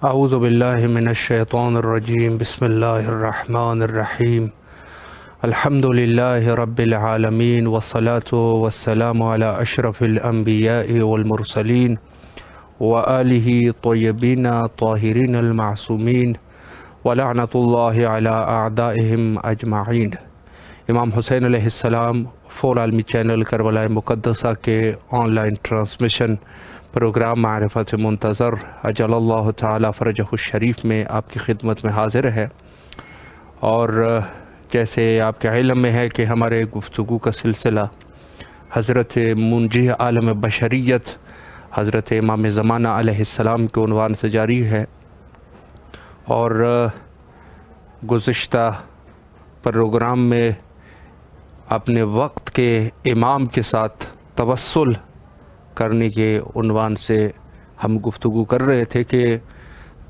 اعوذ باللہ من الشیطان الرجیم بسم اللہ الرحمن الرحیم الحمد للہ رب العالمین والصلاة والسلام علی اشرف الانبیاء والمرسلین وآلہ طیبین طاہرین المعصومین ولعنۃ اللہ علی اعدائہم اجمعین۔ امام حسین علیہ السلام فور عالمی چینل کربلا مقدسہ کے آن لائن ٹرانسمیشن پروگرام معرفت منتظر اجل اللہ تعالی فرجہ الشریف میں آپ کی خدمت میں حاضر ہے، اور جیسے آپ کے علم میں ہے کہ ہمارے گفتگو کا سلسلہ حضرت منجی عالم بشریت حضرت امام زمانہ علیہ السلام کے عنوان سے جاری ہے، اور گزشتہ پروگرام میں اپنے وقت کے امام کے ساتھ توسل کرنے کے عنوان سے ہم گفتگو کر رہے تھے کہ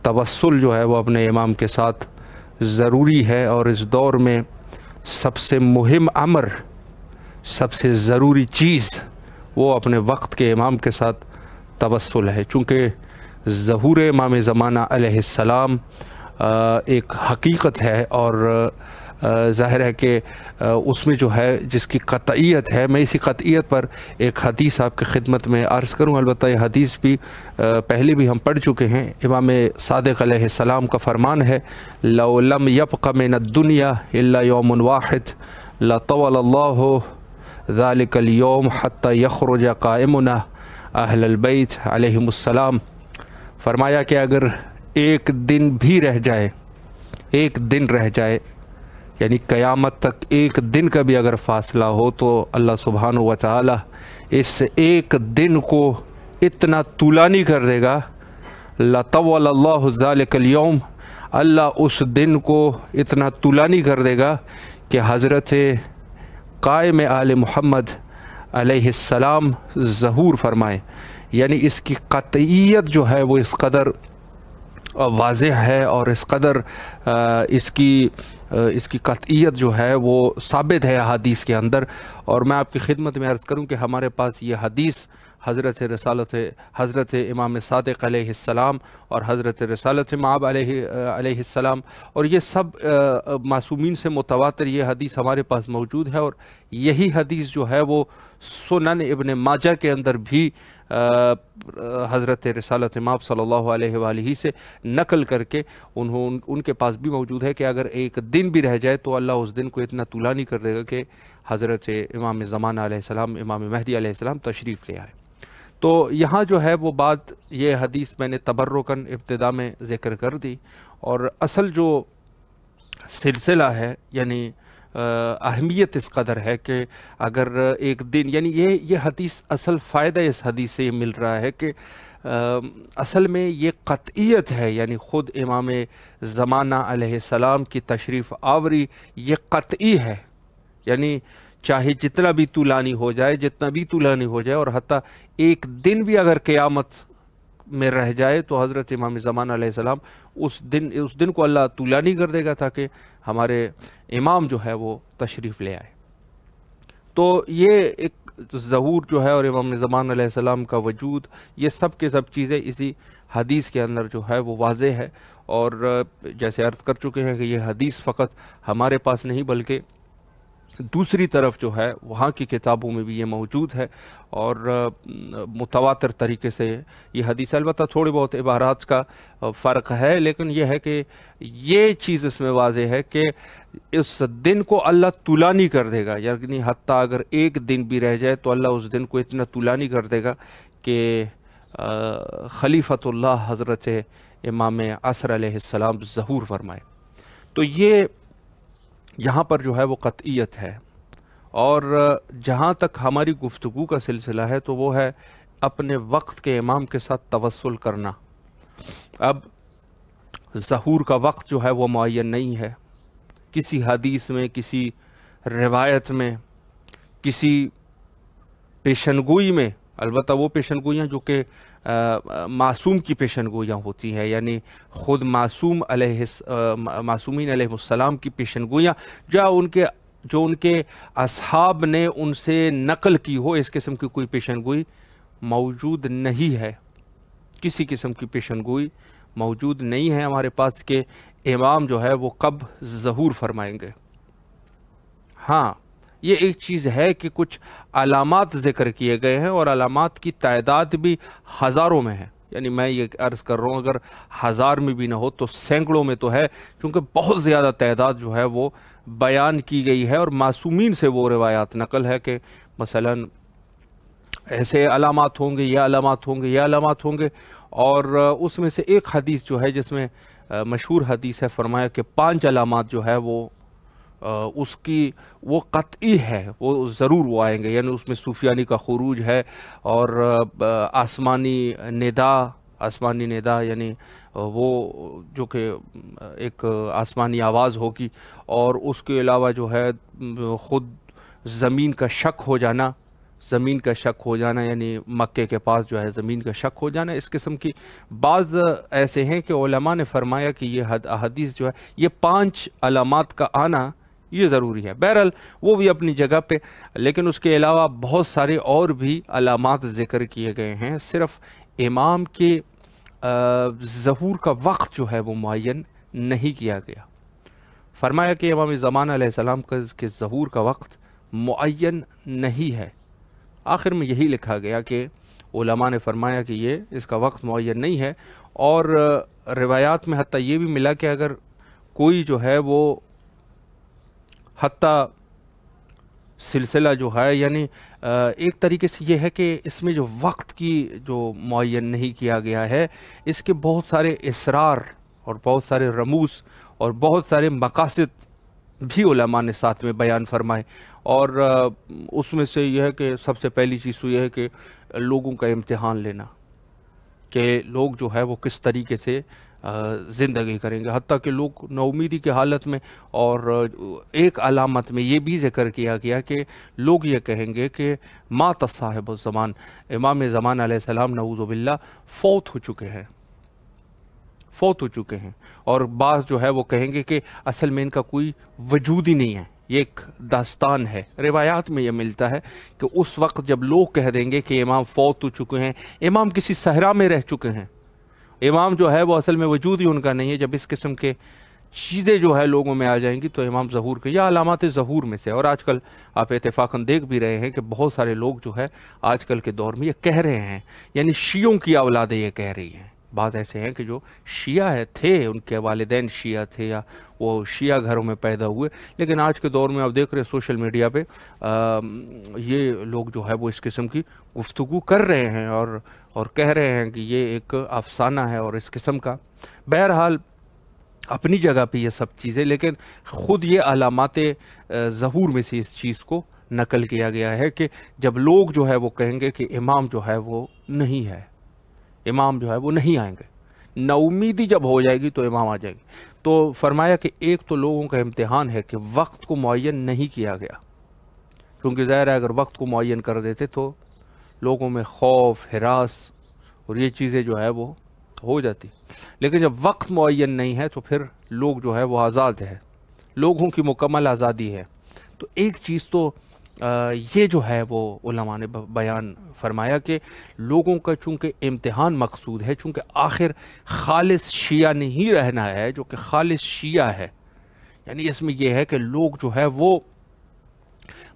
توسل جو ہے وہ اپنے امام کے ساتھ ضروری ہے، اور اس دور میں سب سے مہم امر، سب سے ضروری چیز وہ اپنے وقت کے امام کے ساتھ توسل ہے، چونکہ ظہور امام زمانہ علیہ السلام ایک حقیقت ہے، اور ظاہر ہے کہ اس میں جو ہے جس کی قطعیت ہے، میں اسی قطعیت پر ایک حدیث آپ کی خدمت میں عرض کروں۔ البتہ یہ حدیث بھی پہلے بھی ہم پڑھ چکے ہیں۔ امام صادق علیہ السلام کا فرمان ہے، لو لم یبق من الدنیا الا یوم واحد لطول اللہ ذلک اليوم حتی یخرج قائمنا اہل البیت علیہم السلام۔ فرمایا کہ اگر ایک دن بھی رہ جائے، ایک دن رہ جائے، یعنی قیامت تک ایک دن کا بھی اگر فاصلہ ہو، تو اللہ سبحانہ و تعالی اس ایک دن کو اتنا طولانی کر دے گا، لطول اللہ ذالک اليوم، اللہ اس دن کو اتنا طولانی کر دے گا کہ حضرت قائم آل محمد علیہ السلام ظہور فرمائیں۔ یعنی اس کی قطعیت جو ہے وہ اس قدر واضح ہے، اور اس قدر اس کی قطعیت جو ہے وہ ثابت ہے حدیث کے اندر۔ اور میں آپ کی خدمت میں عرض کروں کہ ہمارے پاس یہ حدیث حضرت امام صادق علیہ السلام اور حضرت رسالت مآب علیہ السلام، اور یہ سب معصومین سے متواتر یہ حدیث ہمارے پاس موجود ہے، اور یہی حدیث جو ہے وہ سنن ابن ماجہ کے اندر بھی حضرت رسالت مآب صلی اللہ علیہ وآلہ سے نقل کر کے ان کے پاس بھی موجود ہے کہ اگر ایک دن بھی رہ جائے تو اللہ اس دن کو اتنا طولانی کر دے گا کہ حضرت امام زمانہ علیہ السلام، امام مہدی علیہ السلام تشریف لے آئے۔ تو یہاں جو ہے وہ بات، یہ حدیث میں نے تبرکاً ابتدا میں ذکر کر دی، اور اصل جو سلسلہ ہے، یعنی اہمیت اس قدر ہے کہ اگر ایک دن، یعنی یہ حدیث، اصل فائدہ اس حدیث سے یہ مل رہا ہے کہ اصل میں یہ قطعیت ہے، یعنی خود امام زمانہ علیہ السلام کی تشریف آوری یہ قطعی ہے، یعنی چاہے جتنا بھی طولانی ہو جائے، جتنا بھی طولانی ہو جائے، اور حتیٰ ایک دن بھی اگر قیامت میں رہ جائے تو حضرت امام زمانہ علیہ السلام اس دن کو اللہ طولانی کر دے گا تاکہ ہمارے امام جو ہے وہ تشریف لے آئے۔ تو یہ ایک ظہور جو ہے اور امام زمانہ علیہ السلام کا وجود، یہ سب کے سب چیزیں اسی حدیث کے اندر جو ہے وہ واضح ہے، اور جیسے عرض کر چکے ہیں کہ یہ حدیث فقط ہمارے پاس نہیں بلکہ دوسری طرف جو ہے وہاں کی کتابوں میں بھی یہ موجود ہے، اور متواتر طریقے سے یہ حدیث، البتہ تھوڑے بہت عبارات کا فرق ہے، لیکن یہ ہے کہ یہ چیز اس میں واضح ہے کہ اس دن کو اللہ طولانی کر دے گا، یعنی حتیٰ اگر ایک دن بھی رہ جائے تو اللہ اس دن کو اتنا طولانی کر دے گا کہ خلیفۃ اللہ حضرت امام عصر علیہ السلام ظہور فرمائے۔ تو یہ یہاں پر جو ہے وہ قطعیت ہے، اور جہاں تک ہماری گفتگو کا سلسلہ ہے تو وہ ہے اپنے وقت کے امام کے ساتھ توسل کرنا۔ اب ظہور کا وقت جو ہے وہ معین نہیں ہے، کسی حدیث میں، کسی روایت میں، کسی پیشنگوئی میں، البتہ وہ پیشنگوئیاں جو کہ معصوم کی پیشنگوئیاں ہوتی ہیں، یعنی خود معصومین علیہ السلام کی پیشنگوئیاں جو ان کے اصحاب نے ان سے نقل کی ہو، اس قسم کی کوئی پیشنگوئی موجود نہیں ہے، کسی قسم کی پیشنگوئی موجود نہیں ہے ہمارے پاس کہ امام جو ہے وہ کب ظہور فرمائیں گے۔ ہاں یہ ایک چیز ہے کہ کچھ علامات ذکر کیے گئے ہیں اور علامات کی تعداد بھی ہزاروں میں ہے، یعنی میں یہ عرض کر رہا ہوں اگر ہزار میں بھی نہ ہو تو سینکڑوں میں تو ہے، کیونکہ بہت زیادہ تعداد جو ہے وہ بیان کی گئی ہے اور معصومین سے وہ روایات نقل ہے کہ مثلا ایسے علامات ہوں گے، یہ علامات ہوں گے، یہ علامات ہوں گے، اور اس میں سے ایک حدیث جو ہے جس میں مشہور حدیث ہے، فرمایا کہ 5 علامات جو ہے وہ اس کی وہ قطعی ہے، وہ ضرور وہ آئیں گے، یعنی اس میں سفیانی کا خروج ہے اور آسمانی ندا یعنی وہ جو کہ ایک آسمانی آواز ہوگی، اور اس کے علاوہ جو ہے خود زمین کا شک ہو جانا یعنی مکے کے پاس جو ہے زمین کا شک ہو جانا، اس قسم کی بعض ایسے ہیں کہ علماء نے فرمایا کہ یہ حدیث جو ہے یہ 5 علامات کا آنا یہ ضروری ہے۔ بہرحال وہ بھی اپنی جگہ پہ، لیکن اس کے علاوہ بہت سارے اور بھی علامات ذکر کیے گئے ہیں، صرف امام کے ظہور کا وقت جو ہے وہ معین نہیں کیا گیا۔ فرمایا کہ امام زمان علیہ السلام کے ظہور کا وقت معین نہیں ہے، آخر میں یہی لکھا گیا کہ علماء نے فرمایا کہ اس کا وقت معین نہیں ہے، اور روایات میں حتیٰ یہ بھی ملا کہ اگر کوئی جو ہے وہ حتیٰ سلسلہ جو ہے یعنی ایک طریقے سے یہ ہے کہ اس میں جو وقت کی جو معین نہیں کیا گیا ہے، اس کے بہت سارے اسرار اور بہت سارے رموز اور بہت سارے مقاصد بھی علماء نے ساتھ میں بیان فرمائے، اور اس میں سے یہ ہے کہ سب سے پہلی چیز تو یہ ہے کہ لوگوں کا امتحان لینا کہ لوگ جو ہے وہ کس طریقے سے زندگی کریں گے، حتیٰ کہ لوگ نومیدی کی حالت میں، اور ایک علامت میں یہ بھی ذکر کیا گیا کہ لوگ یہ کہیں گے کہ مات صاحب الزمان، امام زمان علیہ السلام نعوذ باللہ فوت ہو چکے ہیں، اور بعض جو ہے وہ کہیں گے کہ اصل میں ان کا کوئی وجود ہی نہیں ہے، یہ ایک داستان ہے۔ روایات میں یہ ملتا ہے کہ اس وقت جب لوگ کہہ دیں گے کہ امام فوت ہو چکے ہیں، امام کسی صحرا میں رہ چکے ہیں، امام جو ہے وہ اصل میں وجود ہی ان کا نہیں ہے، جب اس قسم کے چیزیں جو ہے لوگوں میں آ جائیں گی تو امام ظہور کے یا علامات ظہور میں سے، اور آج کل آپ اتفاقاً دیکھ بھی رہے ہیں کہ بہت سارے لوگ جو ہے آج کل کے دور میں یہ کہہ رہے ہیں، یعنی شیعوں کی اولادیں یہ کہہ رہی ہیں، بعض ایسے ہیں کہ جو شیعہ تھے، ان کے والدین شیعہ تھے یا وہ شیعہ گھروں میں پیدا ہوئے، لیکن آج کے دور میں آپ دیکھ رہے ہیں سوشل میڈیا پہ یہ لوگ جو ہے وہ اس قسم کی گفتگو کر رہے ہیں اور کہہ رہے ہیں کہ یہ ایک افسانہ ہے اور اس قسم کا۔ بہرحال اپنی جگہ پہ یہ سب چیزیں، لیکن خود یہ علامات ظہور میں سے اس چیز کو نقل کیا گیا ہے کہ جب لوگ جو ہے وہ کہیں گے کہ امام جو ہے وہ نہیں ہے، امام جو ہے وہ نہیں آئیں گے، نومیدی جب ہو جائے گی تو امام آ جائیں گے، تو فرمایا کہ ایک تو لوگوں کا امتحان ہے کہ وقت کو معین نہیں کیا گیا، کیونکہ ظاہر ہے اگر وقت کو معین کر دیتے تو لوگوں میں خوف، ہراس اور یہ چیزیں جو ہے وہ ہو جاتی، لیکن جب وقت معین نہیں ہے تو پھر لوگ جو ہے وہ آزاد ہے، لوگوں کی مکمل آزادی ہے۔ تو ایک چیز تو یہ جو ہے وہ علماء نے بیان فرمایا کہ لوگوں کا چونکہ امتحان مقصود ہے، چونکہ آخر خالص شیعہ نہیں رہنا ہے جو کہ خالص شیعہ ہے، یعنی اس میں یہ ہے کہ لوگ جو ہے وہ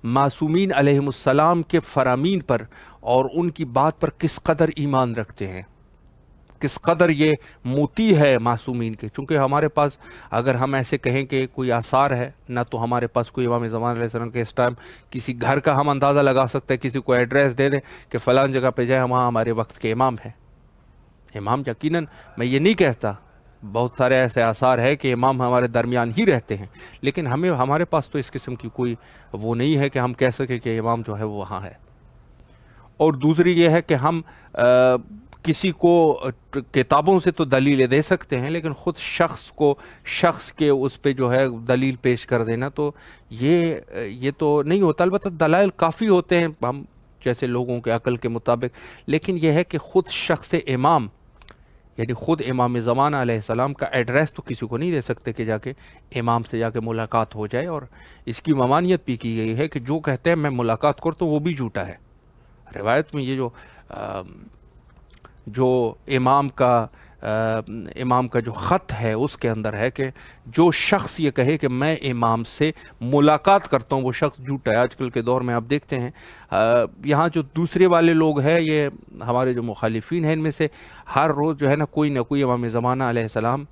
معصومین علیہم السلام کے فرامین پر اور ان کی بات پر کس قدر ایمان رکھتے ہیں، کس قدر یہ موتی ہے معصومین کے، چونکہ ہمارے پاس اگر ہم ایسے کہیں کہ کوئی آثار ہے، نہ تو ہمارے پاس کوئی امام زمان علیہ السلام کے اس ٹائم کسی گھر کا ہم اندازہ لگا سکتے ہیں، کسی کو ایڈریس دے دیں کہ فلان جگہ پہ جائیں وہاں ہمارے وقت کے امام ہیں، امام یقیناً میں یہ نہیں کہتا، بہت سارے ایسے آثار ہے کہ امام ہمارے درمیان ہی رہتے ہیں، لیکن ہمارے پاس تو اس قسم کی کوئی وہ نہیں ہے کہ ہم کہہ سکیں کہ امام جو ہے وہ وہاں ہے۔ اور دوسری یہ ہے کہ ہم کسی کو کتابوں سے تو دلیلیں دے سکتے ہیں، لیکن خود شخص کے اس پہ جو ہے دلیل پیش کر دینا تو یہ تو نہیں ہوتا، البتہ دلائل کافی ہوتے ہیں ہم جیسے لوگوں کے عقل کے مطابق، لیکن یہ ہے کہ خود شخص امام یعنی خود امام زمان علیہ السلام کا ایڈریس تو کسی کو نہیں دے سکتے کہ جا کے امام سے جا کے ملاقات ہو جائے، اور اس کی ممانعت بھی کی گئی ہے کہ جو کہتے ہیں میں ملاقات کرتا ہوں وہ بھی جھوٹا ہے۔ روایت میں یہ جو امام کا امام کا جو خط ہے اس کے اندر ہے کہ جو شخص یہ کہے کہ میں امام سے ملاقات کرتا ہوں وہ شخص جھوٹا ہے۔ آج کل کے دور میں آپ دیکھتے ہیں یہاں جو دوسرے والے لوگ ہیں، یہ ہمارے جو مخالفین ہیں، ان میں سے ہر روز جو ہے نا کوئی نہ کوئی امام زمانہ علیہ السلام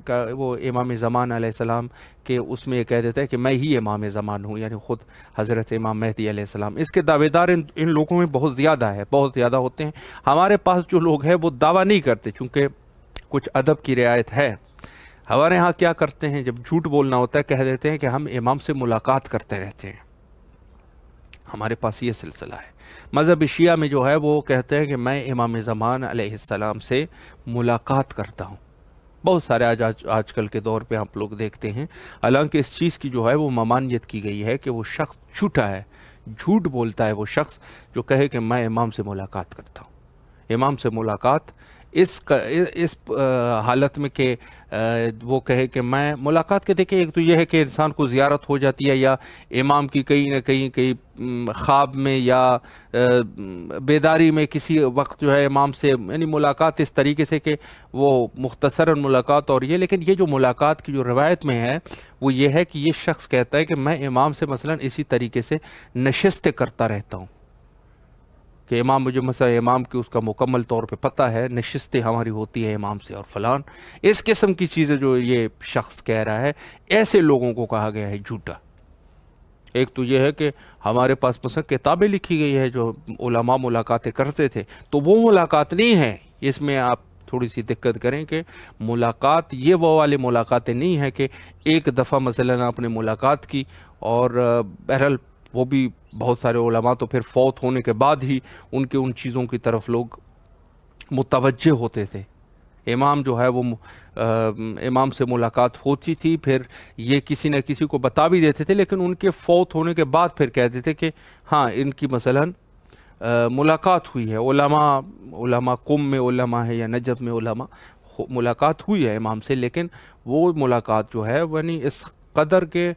کا وہ امام زمان علیہ السلام کہ اس میں یہ کہہ دیتا ہے کہ میں ہی امام زمان ہوں، یعنی خود حضرت امام مہدی علیہ السلام۔ اس کے دعوے دار ان لوگوں میں بہت زیادہ ہے، بہت زیادہ ہوتے ہیں۔ ہمارے پاس جو لوگ ہیں وہ دعویٰ نہیں کرتے، چونکہ کچھ ادب کی رعایت ہے۔ ہمارے ہاں کیا کرتے ہیں، جب جھوٹ بولنا ہوتا ہے کہہ دیتے ہیں کہ ہم امام سے ملاقات کرتے رہتے ہیں۔ ہمارے پاس یہ سلسلہ ہے۔ مذہب شیعہ میں جو ہے وہ کہتے ہیں کہ میں امام زمان علیہ السلام سے ملاقات کرتا ہوں۔ بہت سارے آج کل کے دور پہ آپ لوگ دیکھتے ہیں، حالانکہ اس چیز کی جو ہے وہ ممانعت کی گئی ہے کہ وہ شخص جھوٹا ہے، جھوٹ بولتا ہے وہ شخص جو کہے کہ میں امام سے ملاقات کرتا ہوں۔ امام سے ملاقات اس حالت میں کہ وہ کہے کہ میں ملاقات کے، دیکھیں ایک تو یہ ہے کہ انسان کو زیارت ہو جاتی ہے، یا امام کی کہیں نہ کہیں خواب میں یا بیداری میں کسی وقت جو ہے امام سے، یعنی ملاقات اس طریقے سے کہ وہ مختصراً ملاقات، اور یہ لیکن یہ جو ملاقات کی جو روایت میں ہے وہ یہ ہے کہ یہ شخص کہتا ہے کہ میں امام سے مثلاً اسی طریقے سے نشستیں کرتا رہتا ہوں، کہ امام مجھے مثلا امام کی اس کا مکمل طور پہ پتہ ہے، نشستیں ہماری ہوتی ہے امام سے اور فلان، اس قسم کی چیزیں جو یہ شخص کہہ رہا ہے، ایسے لوگوں کو کہا گیا ہے جھوٹا۔ ایک تو یہ ہے کہ ہمارے پاس مثلا کتابیں لکھی گئی ہے جو علماء ملاقاتیں کرتے تھے، تو وہ ملاقات نہیں ہے۔ اس میں آپ تھوڑی سی دقت کریں کہ ملاقات یہ وہ والی ملاقاتیں نہیں ہیں کہ ایک دفعہ مثلا آپ نے ملاقات کی، اور بہرحال وہ بھی بہت سارے علماء تو پھر فوت ہونے کے بعد ہی ان چیزوں کی طرف لوگ متوجہ ہوتے تھے۔ امام جو ہے وہ امام سے ملاقات ہوتی تھی، پھر یہ کسی نہ کسی کو بتا بھی دیتے تھے، لیکن ان کے فوت ہونے کے بعد پھر کہتے تھے کہ ہاں ان کی مثلاً ملاقات ہوئی ہے، علماء قم میں علماء ہے یا نجف میں علماء، ملاقات ہوئی ہے امام سے، لیکن وہ ملاقات جو ہے یعنی اس قدر کے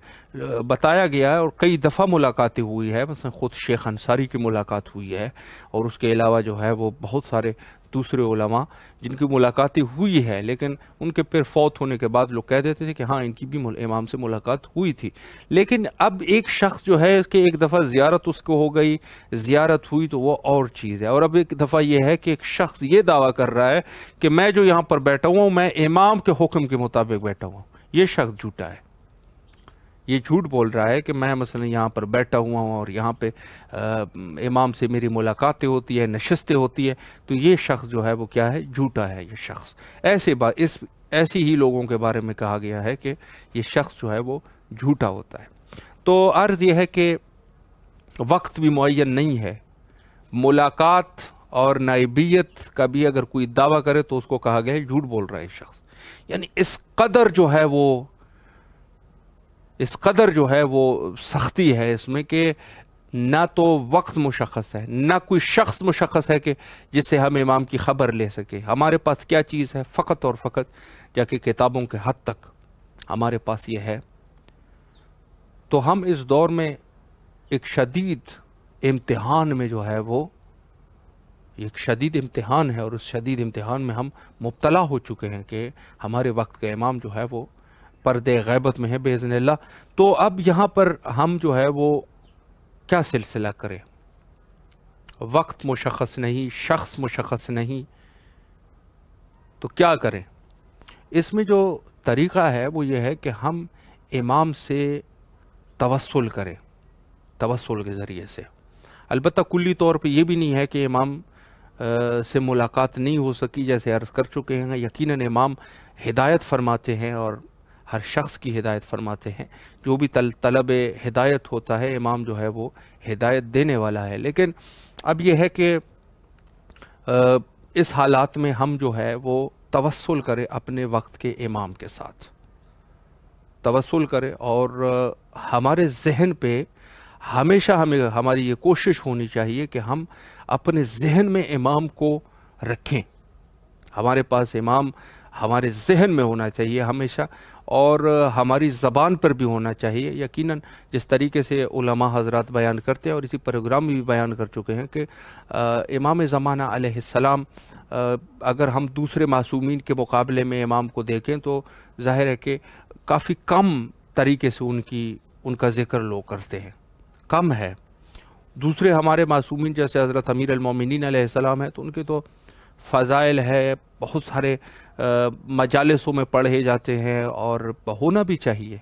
بتایا گیا ہے، اور کئی دفعہ ملاقاتیں ہوئی ہے، مثلا خود شیخ انصاری کی ملاقات ہوئی ہے، اور اس کے علاوہ جو ہے وہ بہت سارے دوسرے علماء جن کی ملاقاتیں ہوئی ہے، لیکن ان کے پھر فوت ہونے کے بعد لوگ کہہ دیتے تھے کہ ہاں ان کی بھی امام سے ملاقات ہوئی تھی۔ لیکن اب ایک شخص جو ہے اس کے ایک دفعہ زیارت اس کو ہو گئی، زیارت ہوئی تو وہ اور چیز ہے، اور اب ایک دفعہ یہ ہے کہ ایک شخص یہ دعویٰ کر رہا ہے کہ میں جو یہاں پر بیٹھا ہوا ہوں میں امام کے حکم کے مطابق بیٹھا ہوا ہوں۔ یہ شخص جھوٹا ہے، یہ جھوٹ بول رہا ہے کہ میں مثلا یہاں پر بیٹھا ہوا ہوں اور یہاں پہ امام سے میری ملاقاتیں ہوتی ہے، نشستیں ہوتی ہے، تو یہ شخص جو ہے وہ کیا ہے، جھوٹا ہے یہ شخص۔ ایسی ہی لوگوں کے بارے میں کہا گیا ہے کہ یہ شخص جو ہے وہ جھوٹا ہوتا ہے۔ تو عرض یہ ہے کہ وقت بھی معین نہیں ہے، ملاقات اور نائبیت کا بھی اگر کوئی دعویٰ کرے تو اس کو کہا گیا ہے جھوٹ بول رہا ہے شخص، یعنی اس قدر جو ہے وہ سختی ہے اس میں کہ نہ تو وقت مشخص ہے، نہ کوئی شخص مشخص ہے کہ جس سے ہم امام کی خبر لے سکے۔ ہمارے پاس کیا چیز ہے، فقط اور فقط جا کہ کتابوں کے حد تک ہمارے پاس یہ ہے۔ تو ہم اس دور میں ایک شدید امتحان میں جو ہے وہ ایک شدید امتحان ہے، اور اس شدید امتحان میں ہم مبتلا ہو چکے ہیں کہ ہمارے وقت کا امام جو ہے وہ پردے غیبت میں ہے باذن اللہ۔ تو اب یہاں پر ہم جو ہے وہ کیا سلسلہ کریں، وقت مشخص نہیں، شخص مشخص نہیں، تو کیا کریں؟ اس میں جو طریقہ ہے وہ یہ ہے کہ ہم امام سے توسل کریں، توسل کے ذریعے سے۔ البتہ کلی طور پہ یہ بھی نہیں ہے کہ امام سے ملاقات نہیں ہو سکی، جیسے عرض کر چکے ہیں، یقیناً امام ہدایت فرماتے ہیں اور ہر شخص کی ہدایت فرماتے ہیں، جو بھی طلب ہدایت ہوتا ہے امام جو ہے وہ ہدایت دینے والا ہے۔ لیکن اب یہ ہے کہ اس حالات میں ہم جو ہے وہ توسل کریں اپنے وقت کے امام کے ساتھ، توسل کریں، اور ہمارے ذہن پہ ہمیشہ ہماری یہ کوشش ہونی چاہیے کہ ہم اپنے ذہن میں امام کو رکھیں۔ ہمارے پاس امام ہمارے ذہن میں ہونا چاہیے ہمیشہ، اور ہماری زبان پر بھی ہونا چاہیے۔ یقیناً جس طریقے سے علماء حضرات بیان کرتے ہیں اور اسی پروگرام میں بھی بیان کر چکے ہیں کہ امام زمانہ علیہ السلام اگر ہم دوسرے معصومین کے مقابلے میں امام کو دیکھیں تو ظاہر ہے کہ کافی کم طریقے سے ان کا ذکر لوگ کرتے ہیں، کم ہے۔ دوسرے ہمارے معصومین جیسے حضرت امیر المومنین علیہ السلام ہیں تو ان کے تو فضائل ہے، بہت سارے مجالسوں میں پڑھے جاتے ہیں، اور ہونا بھی چاہیے۔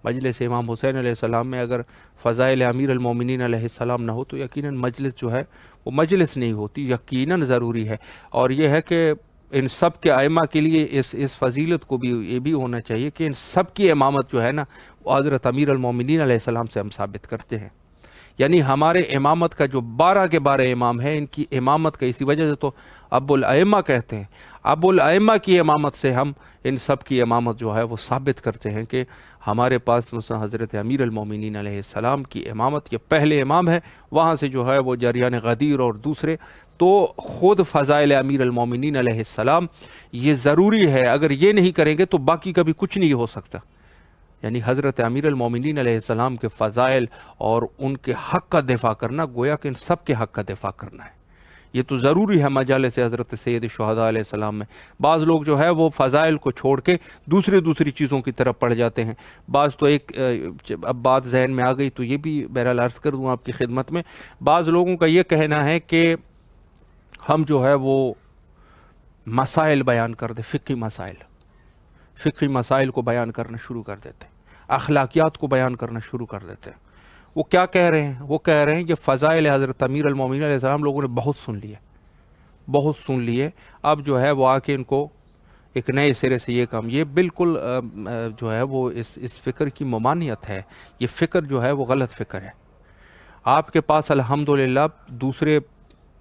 مجلس امام حسین علیہ السلام میں اگر فضائل امیر المومنین علیہ السلام نہ ہو تو یقیناً مجلس جو ہے وہ مجلس نہیں ہوتی، یقیناً ضروری ہے۔ اور یہ ہے کہ ان سب کے ائمہ کے لیے اس فضیلت کو بھی یہ بھی ہونا چاہیے کہ ان سب کی امامت جو ہے نا وہ حضرت امیر المومنین علیہ السلام سے ہم ثابت کرتے ہیں۔ یعنی ہمارے امامت کا جو 12 کے 12 امام ہیں، ان کی امامت کا اسی وجہ سے تو ابو الائمہ کہتے ہیں۔ ابو الائمہ کی امامت سے ہم ان سب کی امامت جو ہے وہ ثابت کرتے ہیں کہ ہمارے پاس مثلا حضرت امیر المومنین علیہ السلام کی امامت یہ پہلے امام ہے، وہاں سے جو ہے وہ جریان غدیر اور دوسرے۔ تو خود فضائل امیر المومنین علیہ السلام یہ ضروری ہے، اگر یہ نہیں کریں گے تو باقی کبھی کچھ نہیں ہو سکتا۔ یعنی حضرت امیر المومنین علیہ السلام کے فضائل اور ان کے حق کا دفاع کرنا گویا کہ ان سب کے حق کا دفاع کرنا ہے، یہ تو ضروری ہے۔ مجالس حضرت سید الشہداء علیہ السلام میں بعض لوگ جو ہے وہ فضائل کو چھوڑ کے دوسری چیزوں کی طرف پڑھ جاتے ہیں۔ بعض تو اب بات ذہن میں آ گئی تو یہ بھی بہرحال عرض کر دوں آپ کی خدمت میں، بعض لوگوں کا یہ کہنا ہے کہ ہم جو ہے وہ مسائل بیان کر دیں، فقہی مسائل کو بیان کرنا شروع کر دیتے ہیں، اخلاقیات کو بیان کرنا شروع کر دیتے ہیں۔ وہ کیا کہہ رہے ہیں؟ وہ کہہ رہے ہیں کہ فضائل حضرت امیر المومنین علیہ السلام لوگوں نے بہت سن لیے، اب جو ہے وہ آ کے ان کو ایک نئے سرے سے یہ کام، یہ بالکل جو ہے وہ اس فکر کی ممانعت ہے۔ یہ فکر جو ہے وہ غلط فکر ہے۔ آپ کے پاس الحمدللہ دوسرے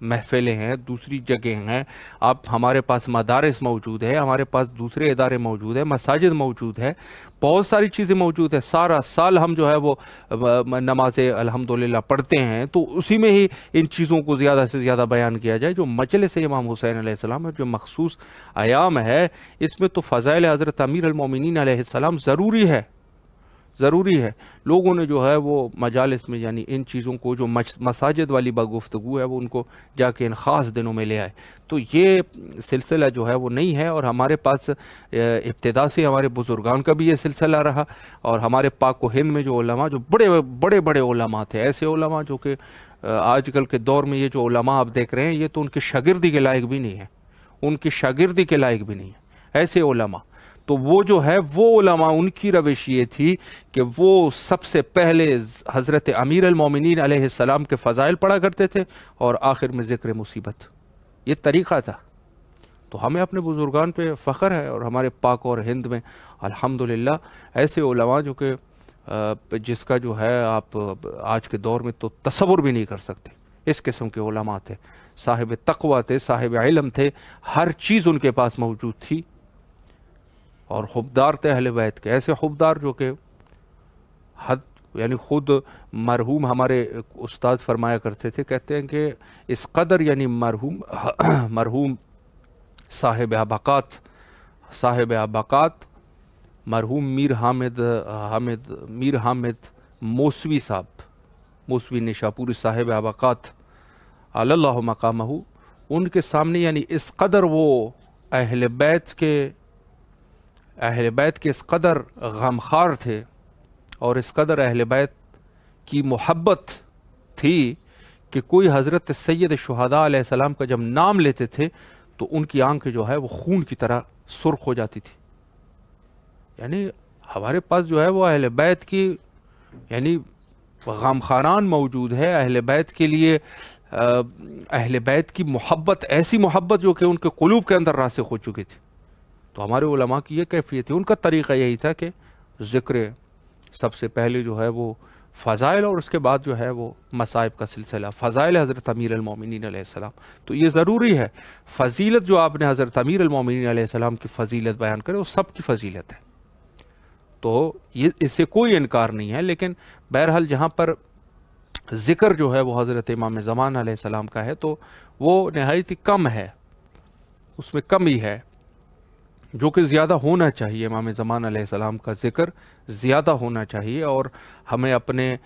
محفلیں ہیں، دوسری جگہیں ہیں، اب ہمارے پاس مدارس موجود ہے، ہمارے پاس دوسرے ادارے موجود ہیں، مساجد موجود ہے، بہت ساری چیزیں موجود ہیں۔ سارا سال ہم جو ہے وہ نمازیں الحمدللہ پڑھتے ہیں، تو اسی میں ہی ان چیزوں کو زیادہ سے زیادہ بیان کیا جائے۔ جو مجلس امام حسین علیہ السلام ہے، جو مخصوص ایام ہے، اس میں تو فضائل حضرت امیر المومنین علیہ السلام ضروری ہے۔ لوگوں نے جو ہے وہ مجالس میں یعنی ان چیزوں کو جو مساجد والی گفتگو ہے وہ ان کو جا کے ان خاص دنوں میں لے آئے، تو یہ سلسلہ جو ہے وہ نہیں ہے۔ اور ہمارے پاس ابتدا سے ہمارے بزرگان کا بھی یہ سلسلہ رہا، اور ہمارے پاک و ہند میں جو علماء، جو بڑے علماء تھے، ایسے علماء جو کہ آج کل کے دور میں یہ جو علماء آپ دیکھ رہے ہیں یہ تو ان کی شاگردی کے لائق بھی نہیں ہے، ایسے علماء۔ تو وہ جو ہے وہ علماء، ان کی روش یہ تھی کہ وہ سب سے پہلے حضرت امیر المومنین علیہ السلام کے فضائل پڑھا کرتے تھے اور آخر میں ذکر مصیبت، یہ طریقہ تھا۔ تو ہمیں اپنے بزرگان پہ فخر ہے، اور ہمارے پاک اور ہند میں الحمدللہ ایسے علماء جو کہ جس کا جو ہے آپ آج کے دور میں تو تصور بھی نہیں کر سکتے، اس قسم کے علماء تھے، صاحب تقویٰ تھے، صاحب علم تھے، ہر چیز ان کے پاس موجود تھی، اور حبدار تھے اہل بیت کے، ایسے حبدار جو کہ حد یعنی خود مرحوم ہمارے استاد فرمایا کرتے تھے، کہتے ہیں کہ اس قدر یعنی مرحوم صاحب عبقات مرحوم میر حامد موسوی صاحب، موسوی نشاپوری صاحب عبقات علی اللہ مقامہ، ان کے سامنے یعنی اس قدر وہ اہل بیت کے اس قدر غمخوار تھے، اور اس قدر اہل بیت کی محبت تھی کہ کوئی حضرت سید الشہداء علیہ السلام کا جب نام لیتے تھے تو ان کی آنکھ جو ہے وہ خون کی طرح سرخ ہو جاتی تھی۔ یعنی ہمارے پاس جو ہے وہ اہل بیت کی یعنی غمخواران موجود ہے، اہل بیت کے لیے اہل بیت کی محبت، ایسی محبت جو کہ ان کے قلوب کے اندر راسخ ہو چکی تھی۔ تو ہمارے علماء کی یہ کیفیت ہے، ان کا طریقہ یہی تھا کہ ذکر سب سے پہلے جو ہے وہ فضائل، اور اس کے بعد جو ہے وہ مصائب کا سلسلہ، فضائل حضرت امیر المومنین علیہ السلام۔ تو یہ ضروری ہے، فضیلت جو آپ نے حضرت امیر المومنین علیہ السلام کی فضیلت بیان کرے وہ سب کی فضیلت ہے، تو یہ اس سے کوئی انکار نہیں ہے۔ لیکن بہرحال جہاں پر ذکر جو ہے وہ حضرت امام زمان علیہ السلام کا ہے تو وہ نہایت ہی کم ہے، اس میں کمی ہے۔ جو کہ زیادہ ہونا چاہیے، امام زمان علیہ السلام کا ذکر زیادہ ہونا چاہیے، اور ہمیں اپنے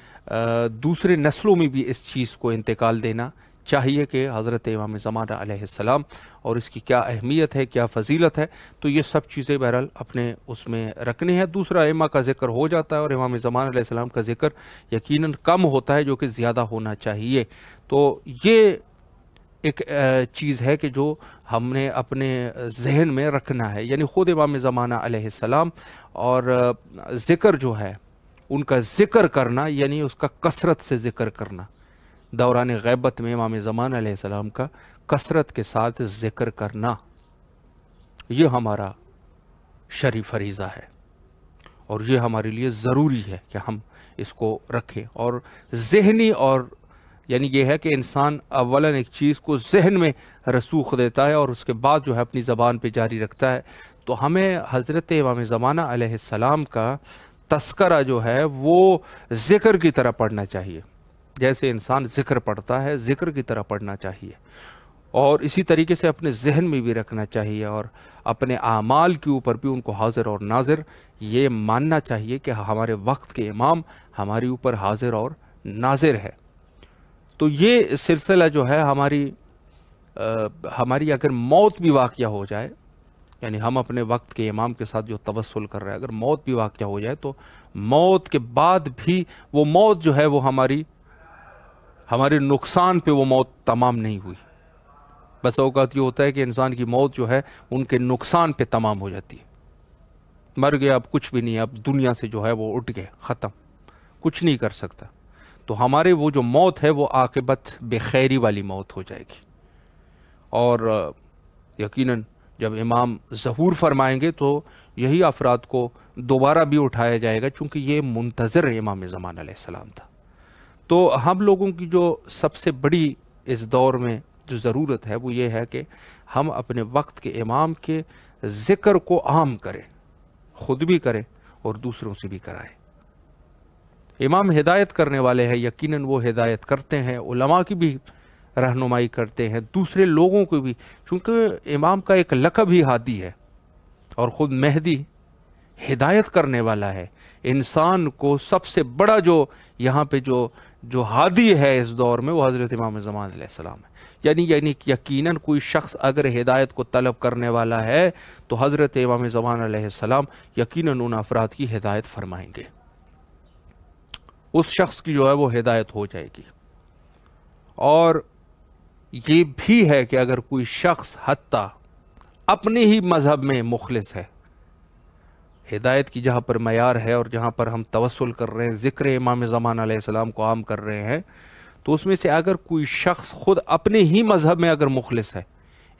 دوسرے نسلوں میں بھی اس چیز کو انتقال دینا چاہیے کہ حضرت امام زمان علیہ السلام اور اس کی کیا اہمیت ہے، کیا فضیلت ہے۔ تو یہ سب چیزیں بہرحال اپنے اس میں رکھنی ہے۔ دوسرا ائمہ کا ذکر ہو جاتا ہے اور امام زمان علیہ السلام کا ذکر یقیناً کم ہوتا ہے، جو کہ زیادہ ہونا چاہیے۔ تو یہ ایک چیز ہے کہ جو ہم نے اپنے ذہن میں رکھنا ہے، یعنی خود امام زمانہ علیہ السلام اور ذکر جو ہے ان کا ذکر کرنا، یعنی اس کا کثرت سے ذکر کرنا۔ دوران غیبت میں امام زمانہ علیہ السلام کا کثرت کے ساتھ ذکر کرنا، یہ ہمارا شرعی فریضہ ہے، اور یہ ہمارے لیے ضروری ہے کہ ہم اس کو رکھیں۔ اور ذہنی، اور یعنی یہ ہے کہ انسان اولاً ایک چیز کو ذہن میں رسوخ دیتا ہے اور اس کے بعد جو ہے اپنی زبان پہ جاری رکھتا ہے۔ تو ہمیں حضرت امام زمانہ علیہ السلام کا تذکرہ جو ہے وہ ذکر کی طرح پڑھنا چاہیے، جیسے انسان ذکر پڑھتا ہے ذکر کی طرح پڑھنا چاہیے، اور اسی طریقے سے اپنے ذہن میں بھی رکھنا چاہیے، اور اپنے اعمال کے اوپر بھی ان کو حاضر اور ناظر یہ ماننا چاہیے کہ ہمارے وقت کے امام ہمارے اوپر حاضر اور ناظر ہے۔ تو یہ سلسلہ جو ہے ہماری اگر موت بھی واقعہ ہو جائے، یعنی ہم اپنے وقت کے امام کے ساتھ جو توسل کر رہے ہیں، اگر موت بھی واقعہ ہو جائے تو موت کے بعد بھی وہ موت جو ہے وہ ہمارے نقصان پہ وہ موت تمام نہیں ہوئی۔ بس اوقات یہ ہوتا ہے کہ انسان کی موت جو ہے ان کے نقصان پہ تمام ہو جاتی ہے، مر گیا، اب کچھ بھی نہیں، اب دنیا سے جو ہے وہ اٹھ گئے، ختم، کچھ نہیں کر سکتا۔ تو ہمارے وہ جو موت ہے وہ عاقبت بخیری والی موت ہو جائے گی، اور یقیناً جب امام ظہور فرمائیں گے تو یہی افراد کو دوبارہ بھی اٹھایا جائے گا، چونکہ یہ منتظر امام زمان علیہ السلام تھا۔ تو ہم لوگوں کی جو سب سے بڑی اس دور میں جو ضرورت ہے وہ یہ ہے کہ ہم اپنے وقت کے امام کے ذکر کو عام کریں، خود بھی کریں اور دوسروں سے بھی کرائیں۔ امام ہدایت کرنے والے ہیں، یقیناً وہ ہدایت کرتے ہیں، علماء کی بھی رہنمائی کرتے ہیں، دوسرے لوگوں کو بھی، چونکہ امام کا ایک لقب ہی ہادی ہے، اور خود مہدی ہدایت کرنے والا ہے۔ انسان کو سب سے بڑا جو یہاں پہ جو ہادی ہے اس دور میں وہ حضرت امام زمان علیہ السلام ہے۔ یعنی یقیناً کوئی شخص اگر ہدایت کو طلب کرنے والا ہے تو حضرت امام زمان علیہ السلام یقیناً ان افراد کی ہدایت فرمائیں گے، اس شخص کی جو ہے وہ ہدایت ہو جائے گی۔ اور یہ بھی ہے کہ اگر کوئی شخص حتیٰ اپنے ہی مذہب میں مخلص ہے، ہدایت کی جہاں پر معیار ہے اور جہاں پر ہم توسل کر رہے ہیں، ذکر امام زمان علیہ السلام کو عام کر رہے ہیں، تو اس میں سے اگر کوئی شخص خود اپنے ہی مذہب میں اگر مخلص ہے،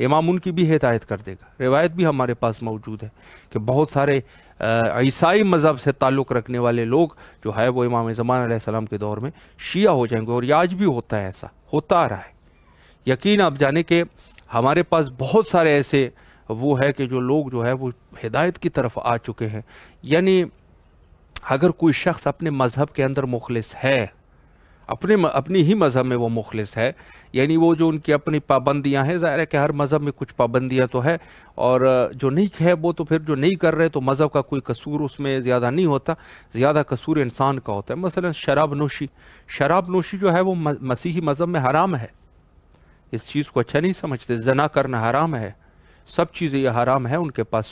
امام ان کی بھی ہدایت کر دے گا۔ روایت بھی ہمارے پاس موجود ہے کہ بہت سارے عیسائی مذہب سے تعلق رکھنے والے لوگ جو ہے وہ امام زمان علیہ السلام کے دور میں شیعہ ہو جائیں گے، اور یہ آج بھی ہوتا ہے، ایسا ہوتا آ رہا ہے۔ یقین آپ جانیں کہ ہمارے پاس بہت سارے ایسے وہ ہے کہ جو لوگ جو ہے وہ ہدایت کی طرف آ چکے ہیں۔ یعنی اگر کوئی شخص اپنے مذہب کے اندر مخلص ہے، اپنی ہی مذہب میں وہ مخلص ہے، یعنی وہ جو ان کی اپنی پابندیاں ہیں، ظاہر ہے کہ ہر مذہب میں کچھ پابندیاں تو ہے، اور جو نہیں ہے وہ تو پھر جو نہیں کر رہے تو مذہب کا کوئی قصور اس میں زیادہ نہیں ہوتا، زیادہ قصور انسان کا ہوتا ہے۔ مثلا شراب نوشی جو ہے وہ مسیحی مذہب میں حرام ہے، اس چیز کو اچھا نہیں سمجھتے۔ زنا کرنا حرام ہے، سب چیزیں یہ حرام ہے۔ ان کے پاس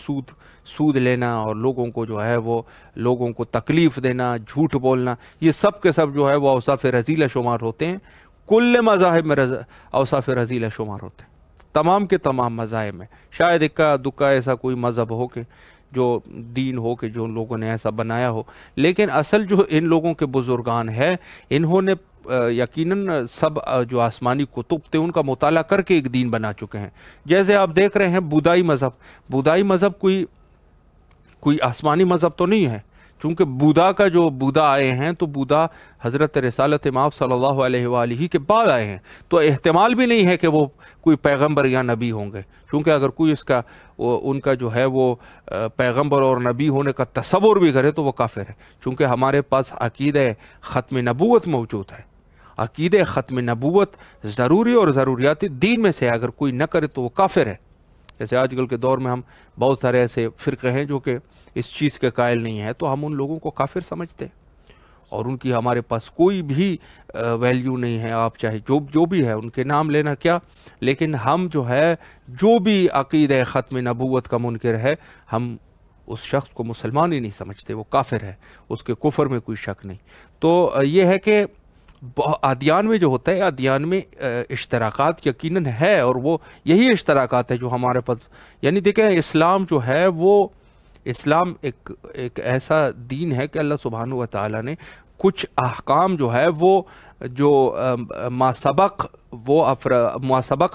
سود لینا اور لوگوں کو جو ہے وہ لوگوں کو تکلیف دینا، جھوٹ بولنا، یہ سب کے سب جو ہے وہ اوصاف رذیلہ شمار ہوتے ہیں۔ کل مذاہب میں اوصاف رذیلہ شمار ہوتے ہیں، تمام کے تمام مذاہب میں۔ شاید اکا دکا ایسا کوئی مذہب ہو کہ جو دین ہو کہ جو ان لوگوں نے ایسا بنایا ہو، لیکن اصل جو ان لوگوں کے بزرگان ہیں، انہوں نے یقیناً سب جو آسمانی کتب تھے ان کا مطالعہ کر کے ایک دین بنا چکے ہیں۔ جیسے آپ دیکھ رہے ہیں بودائی مذہب کوئی آسمانی مذہب تو نہیں ہے، چونکہ بودا آئے ہیں تو بودا حضرت رسالت مآب صلی اللہ علیہ وآلہ کے بعد آئے ہیں، تو احتمال بھی نہیں ہے کہ وہ کوئی پیغمبر یا نبی ہوں گے، کیونکہ اگر کوئی ان کا جو ہے وہ پیغمبر اور نبی ہونے کا تصور بھی کرے تو وہ کافر ہے، چونکہ ہمارے پاس عقیدہ ختم نبوت موجود ہے۔ عقیدہ ختم نبوت ضروری اور ضروریات دین میں سے اگر کوئی نہ کرے تو وہ کافر ہے۔ جیسے آج کل کے دور میں ہم بہت سارے ایسے فرقے ہیں جو کہ اس چیز کے قائل نہیں ہیں، تو ہم ان لوگوں کو کافر سمجھتے ہیں اور ان کی ہمارے پاس کوئی بھی ویلیو نہیں ہے، آپ چاہے جو بھی ہے ان کے نام لینا کیا، لیکن ہم جو ہے جو بھی عقیدہ ختم نبوت کا منکر ہے، ہم اس شخص کو مسلمان ہی نہیں سمجھتے، وہ کافر ہے، اس کے کفر میں کوئی شک نہیں۔ تو یہ ہے کہ ادیان میں جو ہوتا ہے، ادیان میں اشتراکات یقیناً ہے، اور وہ یہی اشتراکات ہے جو ہمارے پاس، یعنی دیکھیں اسلام جو ہے وہ اسلام ایک ایسا دین ہے کہ اللہ سبحانہ و تعالیٰ نے کچھ احکام جو ہے وہ جو ماسبق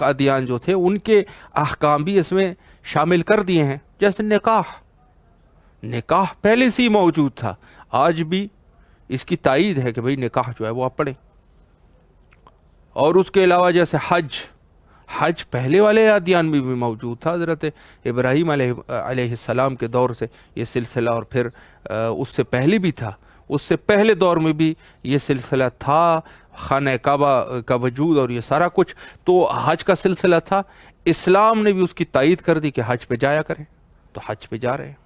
ادیان جو تھے ان کے احکام بھی اس میں شامل کر دیے ہیں، جیسے نکاح پہلے سے ہی موجود تھا، آج بھی اس کی تائید ہے کہ بھئی نکاح جو ہے وہ آپ پڑھیں، اور اس کے علاوہ جیسے حج پہلے والے ادیان میں بھی موجود تھا، حضرت ابراہیم علیہ السلام کے دور سے یہ سلسلہ، اور پھر اس سے پہلے بھی تھا، اس سے پہلے دور میں بھی یہ سلسلہ تھا، خانہ کعبہ کا وجود اور یہ سارا کچھ، تو حج کا سلسلہ تھا۔ اسلام نے بھی اس کی تائید کر دی کہ حج پہ جایا کریں، تو حج پہ جا رہے ہیں۔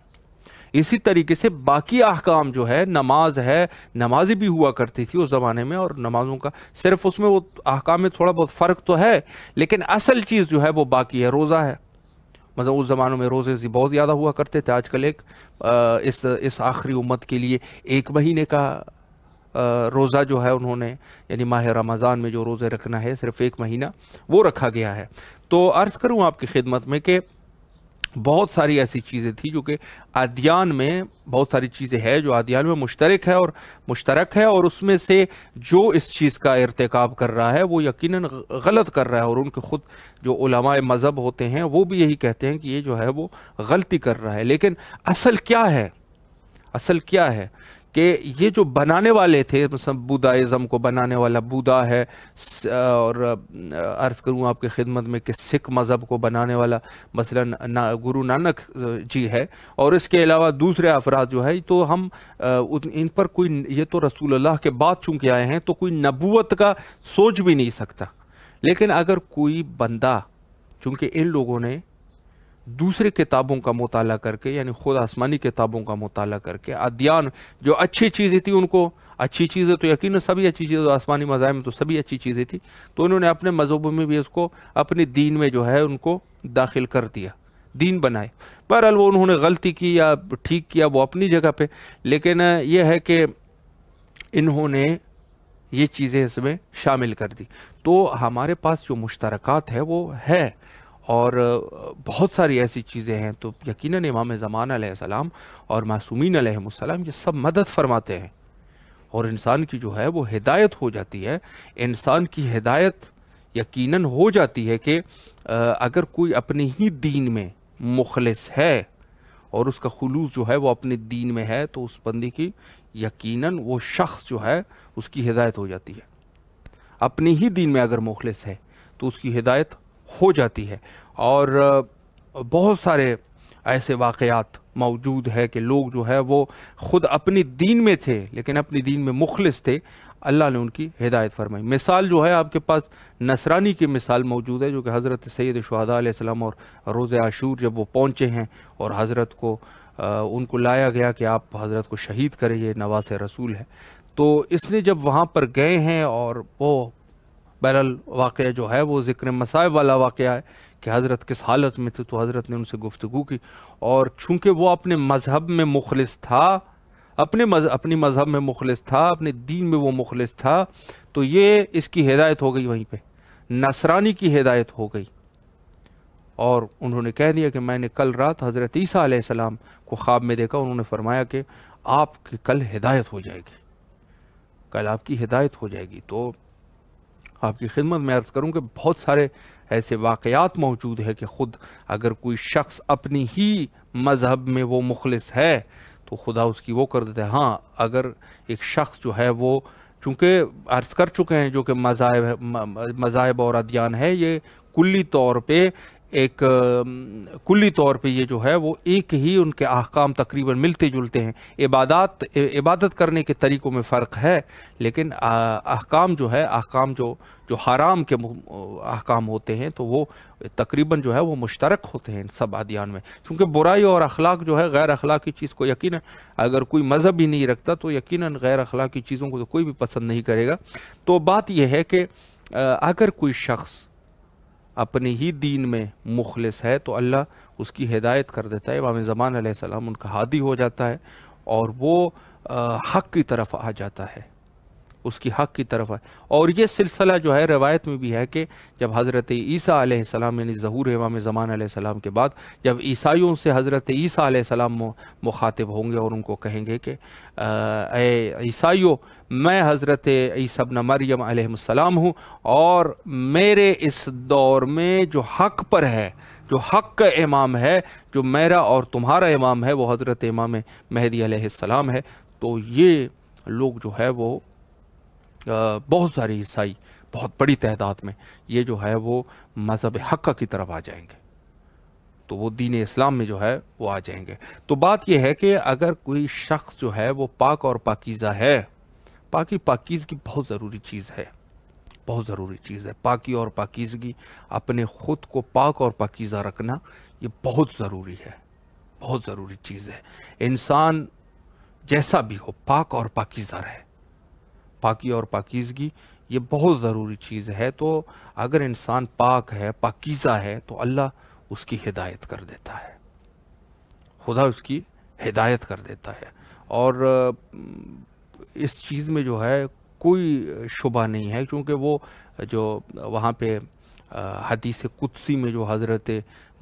اسی طریقے سے باقی احکام جو ہے، نماز ہے، نمازی بھی ہوا کرتی تھی اس زمانے میں، اور نمازوں کا صرف اس میں وہ احکام میں تھوڑا بہت فرق تو ہے، لیکن اصل چیز جو ہے وہ باقی ہے، روزہ ہے۔ مطلب اس زمانوں میں روزے بہت زیادہ ہوا کرتے تھے، آج کل اس آخری امت کے لیے 1 مہینے کا روزہ جو ہے انہوں نے، یعنی ماہ رمضان میں جو روزے رکھنا ہے صرف 1 مہینہ وہ رکھا گیا ہے۔ تو عرض کروں آپ کی خدمت میں کہ بہت ساری ایسی چیزیں تھیں جو کہ ادیان میں، بہت ساری چیزیں ہیں جو ادیان میں مشترک ہے، اور اس میں سے جو اس چیز کا ارتکاب کر رہا ہے وہ یقیناً غلط کر رہا ہے، اور ان کے خود جو علماء مذہب ہوتے ہیں وہ بھی یہی کہتے ہیں کہ یہ جو ہے وہ غلطی کر رہا ہے۔ لیکن اصل کیا ہے کہ یہ جو بنانے والے تھے، مثلا بدھائزم کو بنانے والا بودھا ہے، اور عرض کروں آپ کی خدمت میں کہ سکھ مذہب کو بنانے والا مثلا گرو نانک جی ہے، اور اس کے علاوہ دوسرے افراد جو ہے، تو ہم ان پر کوئی، یہ تو رسول اللہ کے بعد چونکہ آئے ہیں تو کوئی نبوت کا سوچ بھی نہیں سکتا۔ لیکن اگر کوئی بندہ، چونکہ ان لوگوں نے دوسری کتابوں کا مطالعہ کر کے، یعنی خود آسمانی کتابوں کا مطالعہ کر کے، ادیان جو اچھی چیزیں تھیں، ان کو اچھی چیزیں تو یقیناً سبھی اچھی چیزیں، آسمانی مذاہب میں تو سبھی اچھی چیزیں تھیں، تو انہوں نے اپنے مذہبوں میں بھی اس کو اپنے دین میں جو ہے ان کو داخل کر دیا، دین بنائے۔ بہرحال وہ انہوں نے غلطی کی یا ٹھیک کیا وہ اپنی جگہ پہ، لیکن یہ ہے کہ انہوں نے یہ چیزیں اس میں شامل کر دی۔ تو ہمارے پاس جو مشترکات ہے وہ ہے، اور بہت ساری ایسی چیزیں ہیں، تو یقیناً امام زمان علیہ السلام اور معصومین علیہ السلام یہ سب مدد فرماتے ہیں، اور انسان کی جو ہے وہ ہدایت ہو جاتی ہے۔ انسان کی ہدایت یقیناً ہو جاتی ہے کہ اگر کوئی اپنے ہی دین میں مخلص ہے، اور اس کا خلوص جو ہے وہ اپنے دین میں ہے، تو اس بندے کی یقیناً وہ شخص جو ہے اس کی ہدایت ہو جاتی ہے۔ اپنے ہی دین میں اگر مخلص ہے تو اس کی ہدایت ہو جاتی ہے۔ اور بہت سارے ایسے واقعات موجود ہے کہ لوگ جو ہے وہ خود اپنی دین میں تھے، لیکن اپنی دین میں مخلص تھے، اللہ نے ان کی ہدایت فرمائی۔ مثال جو ہے آپ کے پاس نصرانی کی مثال موجود ہے، جو کہ حضرت سید شہداء علیہ السلام اور روز عاشور جب وہ پہنچے ہیں اور حضرت کو ان کو لایا گیا کہ آپ حضرت کو شہید کریں، یہ نواس رسول ہے، تو اس نے جب وہاں پر گئے ہیں، اور وہ بہرحال واقعہ جو ہے وہ ذکر مصائب والا واقعہ ہے کہ حضرت کس حالت میں تھے، تو حضرت نے ان سے گفتگو کی، اور چونکہ وہ اپنے مذہب میں مخلص تھا، اپنی مذہب میں مخلص تھا، اپنے دین میں وہ مخلص تھا، تو یہ اس کی ہدایت ہو گئی، وہیں پہ نصرانی کی ہدایت ہو گئی، اور انہوں نے کہہ دیا کہ میں نے کل رات حضرت عیسیٰ علیہ السلام کو خواب میں دیکھا، انہوں نے فرمایا کہ آپ کی کل ہدایت ہو جائے گی، کل آپ کی ہدایت ہو جائے گی۔ تو آپ کی خدمت میں عرض کروں کہ بہت سارے ایسے واقعات موجود ہے کہ خود اگر کوئی شخص اپنی ہی مذہب میں وہ مخلص ہے تو خدا اس کی وہ کر دیتا ہے۔ ہاں، اگر ایک شخص جو ہے وہ، چونکہ عرض کر چکے ہیں جو کہ مذاہب اور ادیان ہے، یہ کلی طور پہ ایک کلی طور پہ یہ جو ہے وہ ایک ہی ان کے احکام تقریباً ملتے جلتے ہیں. عبادت کرنے کے طریقوں میں فرق ہے، لیکن احکام جو ہے، احکام جو حرام کے احکام ہوتے ہیں تو وہ تقریباً جو ہے وہ مشترک ہوتے ہیں ان سب ادیان میں. کیونکہ برائی اور اخلاق جو ہے، غیر اخلاقی چیز کو یقیناً اگر کوئی مذہب ہی نہیں رکھتا تو یقیناً غیر اخلاقی چیزوں کو تو کوئی بھی پسند نہیں کرے گا. تو بات یہ ہے کہ اگر کوئی شخص اپنے ہی دین میں مخلص ہے تو اللہ اس کی ہدایت کر دیتا ہے. امام زمان علیہ السلام ان کا ہادی ہو جاتا ہے اور وہ حق کی طرف آ جاتا ہے، اس کی حق کی طرف ہے. اور یہ سلسلہ جو ہے روایت میں بھی ہے کہ جب حضرت عیسیٰ علیہ السلام یعنی ظہور امام زمان علیہ السلام کے بعد جب عیسائیوں سے حضرت عیسیٰ علیہ السلام مخاطب ہوں گے اور ان کو کہیں گے کہ اے عیسائیوں، میں حضرت عیسیٰ ابن مریم علیہ السلام ہوں، اور میرے اس دور میں جو حق پر ہے، جو حق کا امام ہے، جو میرا اور تمہارا امام ہے، وہ حضرت امام مہدی علیہ السلام ہے. تو یہ لوگ جو ہے وہ بہت سارے عیسائی بہت بڑی تعداد میں یہ جو ہے وہ مذہب حق کی طرف آ جائیں گے، تو وہ دین اسلام میں جو ہے وہ آ جائیں گے. تو بات یہ ہے کہ اگر کوئی شخص جو ہے وہ پاک اور پاکیزہ ہے، پاکیزگی بہت ضروری چیز ہے، بہت ضروری چیز ہے. پاکی اور پاکیزگی، اپنے خود کو پاک اور پاکیزہ رکھنا، یہ بہت ضروری ہے، بہت ضروری چیز ہے. انسان جیسا بھی ہو پاک اور پاکیزہ رہے. پاکی اور پاکیزگی یہ بہت ضروری چیز ہے. تو اگر انسان پاک ہے، پاکیزہ ہے، تو اللہ اس کی ہدایت کر دیتا ہے، خدا اس کی ہدایت کر دیتا ہے. اور اس چیز میں جو ہے کوئی شبہ نہیں ہے، کیونکہ وہ جو وہاں پہ حدیث قدسی میں جو حضرت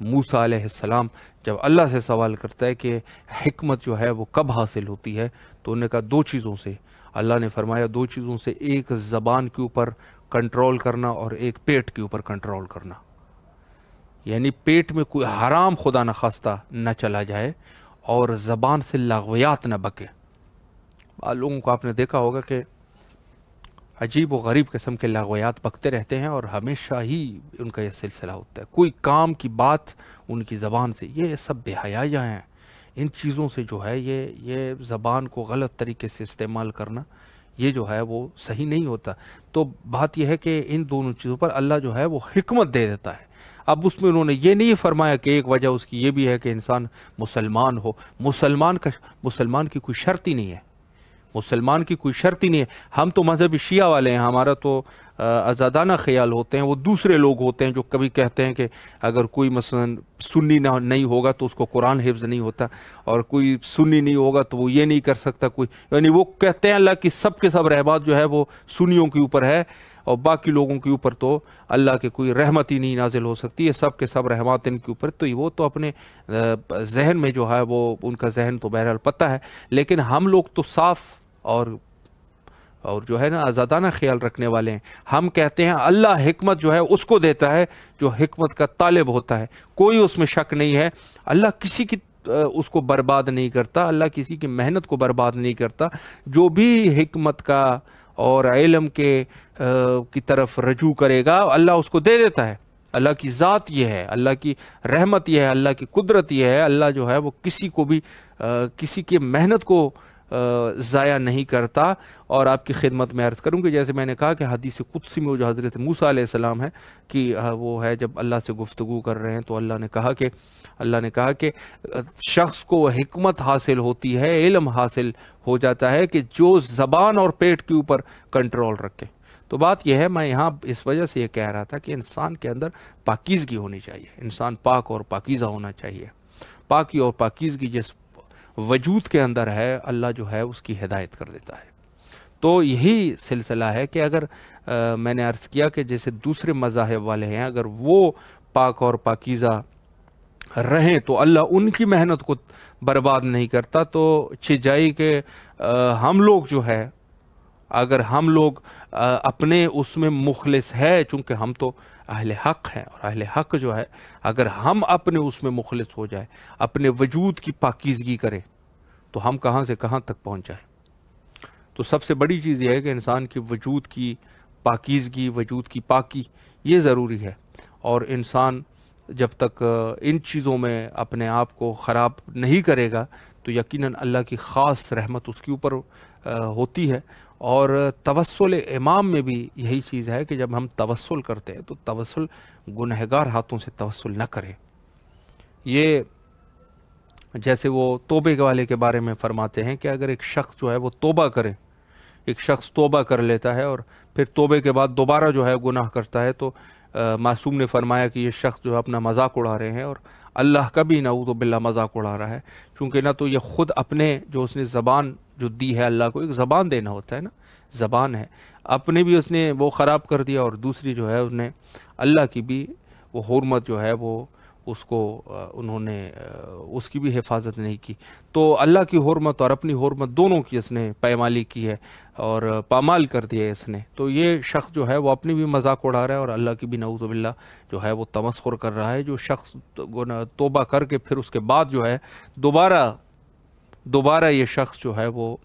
موسیٰ علیہ السلام جب اللہ سے سوال کرتا ہے کہ حکمت جو ہے وہ کب حاصل ہوتی ہے، تو انہوں نے کہا دو چیزوں سے. اللہ نے فرمایا دو چیزوں سے، ایک زبان کے اوپر کنٹرول کرنا اور ایک پیٹ کے اوپر کنٹرول کرنا. یعنی پیٹ میں کوئی حرام خدا نخواستہ نہ چلا جائے اور زبان سے لغویات نہ بکے. لوگوں کو آپ نے دیکھا ہوگا کہ عجیب و غریب قسم کے لغویات بکتے رہتے ہیں اور ہمیشہ ہی ان کا یہ سلسلہ ہوتا ہے. کوئی کام کی بات ان کی زبان سے، یہ سب بے حیائیاں ہیں. ان چیزوں سے جو ہے یہ زبان کو غلط طریقے سے استعمال کرنا، یہ جو ہے وہ صحیح نہیں ہوتا. تو بات یہ ہے کہ ان دونوں چیزوں پر اللہ جو ہے وہ حکمت دے دیتا ہے. اب اس میں انہوں نے یہ نہیں فرمایا کہ ایک وجہ اس کی یہ بھی ہے کہ انسان مسلمان ہو. مسلمان کی کوئی شرط ہی نہیں ہے، مسلمان کی کوئی شرط ہی نہیں ہے. ہم تو مذہب شیعہ والے ہیں، ہمارا تو آزادانہ خیال ہوتے ہیں. وہ دوسرے لوگ ہوتے ہیں جو کبھی کہتے ہیں کہ اگر کوئی مثلا سنی نہیں ہوگا تو اس کو قرآن حفظ نہیں ہوتا، اور کوئی سنی نہیں ہوگا تو وہ یہ نہیں کر سکتا. کوئی یعنی وہ کہتے ہیں اللہ کی سب کے سب رحمات جو ہے وہ سنیوں کے اوپر ہے، اور باقی لوگوں کے اوپر تو اللہ کے کوئی رحمت ہی نہیں نازل ہو سکتی. یہ سب کے سب رحمات ان کے اوپر. تو وہ تو اپنے ذہن میں جو ہے وہ ان کا ذہن تو بہرحال پتہ ہے، لیکن ہم لوگ تو صاف اور جو ہے نا آزادانہ خیال رکھنے والے ہیں. ہم کہتے ہیں اللہ حکمت جو ہے اس کو دیتا ہے جو حکمت کا طالب ہوتا ہے. کوئی اس میں شک نہیں ہے. اللہ کسی کی اس کو برباد نہیں کرتا، اللہ کسی کی محنت کو برباد نہیں کرتا. جو بھی حکمت کا اور علم کی طرف رجوع کرے گا اللہ اس کو دے دیتا ہے. اللہ کی ذات یہ ہے، اللہ کی رحمت یہ ہے، اللہ کی قدرت یہ ہے. اللہ جو ہے وہ کسی کو بھی کسی کی محنت کو ضائع نہیں کرتا. اور آپ کی خدمت میں عرض کروں کہ جیسے میں نے کہا کہ حدیث قدسی میں جو حضرت موسیٰ علیہ السلام ہے کہ وہ ہے جب اللہ سے گفتگو کر رہے ہیں تو اللہ نے کہا کہ شخص کو حکمت حاصل ہوتی ہے، علم حاصل ہو جاتا ہے کہ جو زبان اور پیٹ کے اوپر کنٹرول رکھے. تو بات یہ ہے، میں یہاں اس وجہ سے یہ کہہ رہا تھا کہ انسان کے اندر پاکیزگی ہونی چاہیے، انسان پاک اور پاکیزہ ہونا چاہیے. پاکی اور پاکیزگی جس وجود کے اندر ہے اللہ جو ہے اس کی ہدایت کر دیتا ہے. تو یہی سلسلہ ہے کہ اگر میں نے عرض کیا کہ جیسے دوسرے مذاہب والے ہیں اگر وہ پاک اور پاکیزہ رہیں تو اللہ ان کی محنت کو برباد نہیں کرتا. تو چجائی کہ ہم لوگ جو ہے اگر ہم لوگ اپنے اس میں مخلص ہے، چونکہ ہم تو اہل حق ہیں، اور اہل حق جو ہے اگر ہم اپنے اس میں مخلص ہو جائے، اپنے وجود کی پاکیزگی کریں، تو ہم کہاں سے کہاں تک پہنچ جائیں. تو سب سے بڑی چیز یہ ہے کہ انسان کی وجود کی پاکیزگی، وجود کی پاکی یہ ضروری ہے. اور انسان جب تک ان چیزوں میں اپنے آپ کو خراب نہیں کرے گا تو یقیناً اللہ کی خاص رحمت اس کے اوپر ہوتی ہے۔ اور توسل امام میں بھی یہی چیز ہے کہ جب ہم توسل کرتے ہیں تو توسل گنہگار ہاتھوں سے توسل نہ کریں۔ یہ جیسے وہ توبے والے کے بارے میں فرماتے ہیں کہ اگر ایک شخص جو ہے وہ توبہ کرے، ایک شخص توبہ کر لیتا ہے اور پھر توبے کے بعد دوبارہ جو ہے گناہ کرتا ہے، تو معصوم نے فرمایا کہ یہ شخص جو ہے اپنا مذاق اڑا رہے ہیں، اور اللہ کا بھی نعوذ باللہ مذاق اڑا رہا ہے، چونکہ نہ تو یہ خود اپنے جو اس نے زبان جو دی ہے، اللہ کو ایک زبان دینا ہوتا ہے نا، زبان ہے، اپنے بھی اس نے وہ خراب کر دیا، اور دوسری جو ہے اس نے اللہ کی بھی وہ حرمت جو ہے وہ اس کو انہوں نے اس کی بھی حفاظت نہیں کی۔ تو اللہ کی حرمت اور اپنی حرمت دونوں کی اس نے پایمالی کی ہے اور پامال کر دیا ہے اس نے۔ تو یہ شخص جو ہے وہ اپنی بھی مذاق اڑا رہا ہے اور اللہ کی بھی نعوذ باللہ جو ہے وہ تمسخر کر رہا ہے۔ جو شخص توبہ کر کے پھر اس کے بعد جو ہے دوبارہ یہ شخص جو ہے وہ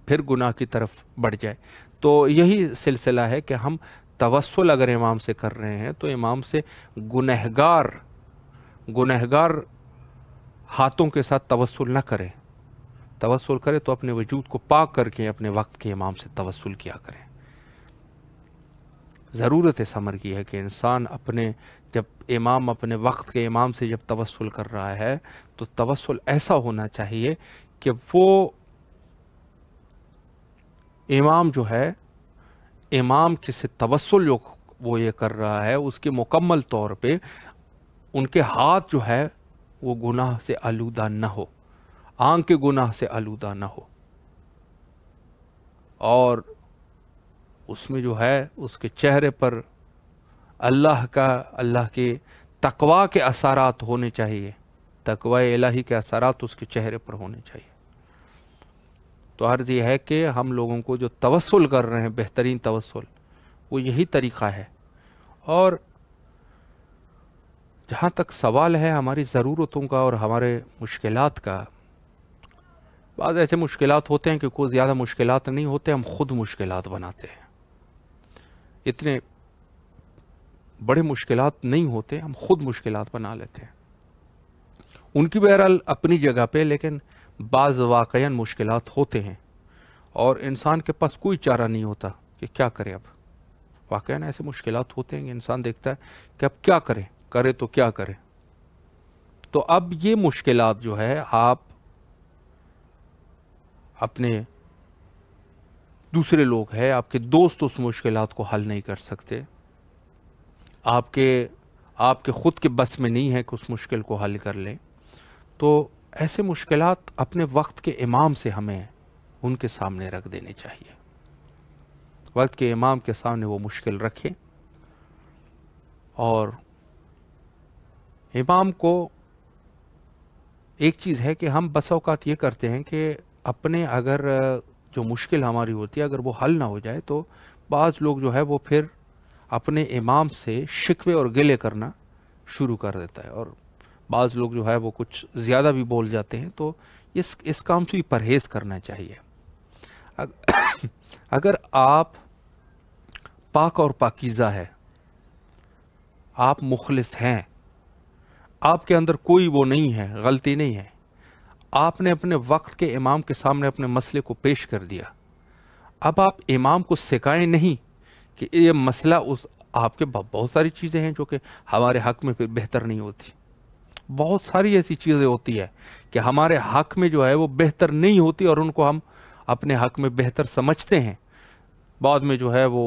پھر گناہ کی طرف بڑھ جائے۔ تو یہی سلسلہ ہے کہ ہم توسل اگر امام سے کر رہے ہیں تو امام سے گنہگار ہاتھوں کے ساتھ توسل نہ کریں۔ توسل کرے تو اپنے وجود کو پاک کر کے اپنے وقت کے امام سے توسل کیا کریں۔ ضرورت اس امر کی ہے کہ انسان جب امام اپنے وقت کے امام سے جب توسل کر رہا ہے تو توسل ایسا ہونا چاہیے کہ وہ امام جو ہے، امام کے سے توسل جو وہ یہ کر رہا ہے اس کے مکمل طور پہ ان کے ہاتھ جو ہے وہ گناہ سے آلودہ نہ ہو، آنکھ کے گناہ سے آلودہ نہ ہو، اور اس میں جو ہے اس کے چہرے پر اللہ کے تقوی کے اثرات ہونے چاہیے، تقوی الہی کے اثرات اس کے چہرے پر ہونے چاہیے۔ تو عرض یہ ہے کہ ہم لوگوں کو جو توسل کر رہے ہیں، بہترین توسل وہ یہی طریقہ ہے۔ اور جہاں تک سوال ہے ہماری ضرورتوں کا اور ہمارے مشکلات کا، بعض ایسے مشکلات ہوتے ہیں کہ کوئی زیادہ مشکلات نہیں ہوتے، ہم خود مشکلات بناتے ہیں۔ اتنے بڑے مشکلات نہیں ہوتے، ہم خود مشکلات بنا لیتے ہیں۔ ان کی بہرحال اپنی جگہ پہ، لیکن بعض واقعاً مشکلات ہوتے ہیں اور انسان کے پاس کوئی چارہ نہیں ہوتا کہ کیا کرے۔ اب واقعاً ایسے مشکلات ہوتے ہیں کہ انسان دیکھتا ہے کہ اب کیا کرے تو کیا کرے۔ تو اب یہ مشکلات جو ہے، آپ اپنے دوسرے لوگ ہیں، آپ کے دوست اس مشکلات کو حل نہیں کر سکتے، آپ کے خود کے بس میں نہیں ہے کہ اس مشکل کو حل کر لیں، تو ایسے مشکلات اپنے وقت کے امام سے ہمیں ان کے سامنے رکھ دینے چاہیے۔ وقت کے امام کے سامنے وہ مشکل رکھیں، اور امام کو ایک چیز ہے کہ ہم بس اوقات یہ کرتے ہیں کہ اپنے اگر جو مشکل ہماری ہوتی ہے اگر وہ حل نہ ہو جائے تو بعض لوگ جو ہے وہ پھر اپنے امام سے شکوے اور گلے کرنا شروع کر دیتا ہے، اور بعض لوگ جو ہے وہ کچھ زیادہ بھی بول جاتے ہیں۔ تو اس کام سے پرہیز کرنا چاہیے۔ اگر آپ پاک اور پاکیزہ ہے، آپ مخلص ہیں، آپ کے اندر کوئی وہ نہیں ہے، غلطی نہیں ہے، آپ نے اپنے وقت کے امام کے سامنے اپنے مسئلے کو پیش کر دیا، اب آپ امام کو سکھائیں نہیں کہ یہ مسئلہ آپ کے بہت ساری چیزیں ہیں جو کہ ہمارے حق میں پھر بہتر نہیں ہوتی، بہت ساری ایسی چیزیں ہوتی ہے کہ ہمارے حق میں جو ہے وہ بہتر نہیں ہوتی اور ان کو ہم اپنے حق میں بہتر سمجھتے ہیں۔ بعد میں جو ہے وہ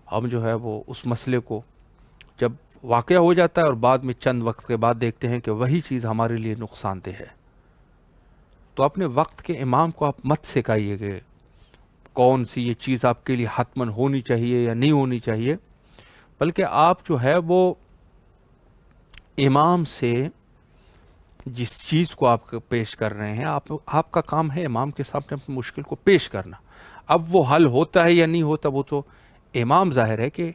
ہم جو ہے وہ اس مسئلے کو جب واقعہ ہو جاتا ہے اور بعد میں چند وقت کے بعد دیکھتے ہیں کہ وہی چیز ہمارے لیے نقصان دہ ہے۔ تو اپنے وقت کے امام کو آپ مت سکھائیے کہ کون سی یہ چیز آپ کے لیے حتماً ہونی چاہیے یا نہیں ہونی چاہیے، بلکہ آپ جو ہے وہ امام سے جس چیز کو آپ پیش کر رہے ہیں، آپ کا کام ہے امام کے سامنے اپنی مشکل کو پیش کرنا۔ اب وہ حل ہوتا ہے یا نہیں ہوتا وہ تو امام ظاہر ہے کہ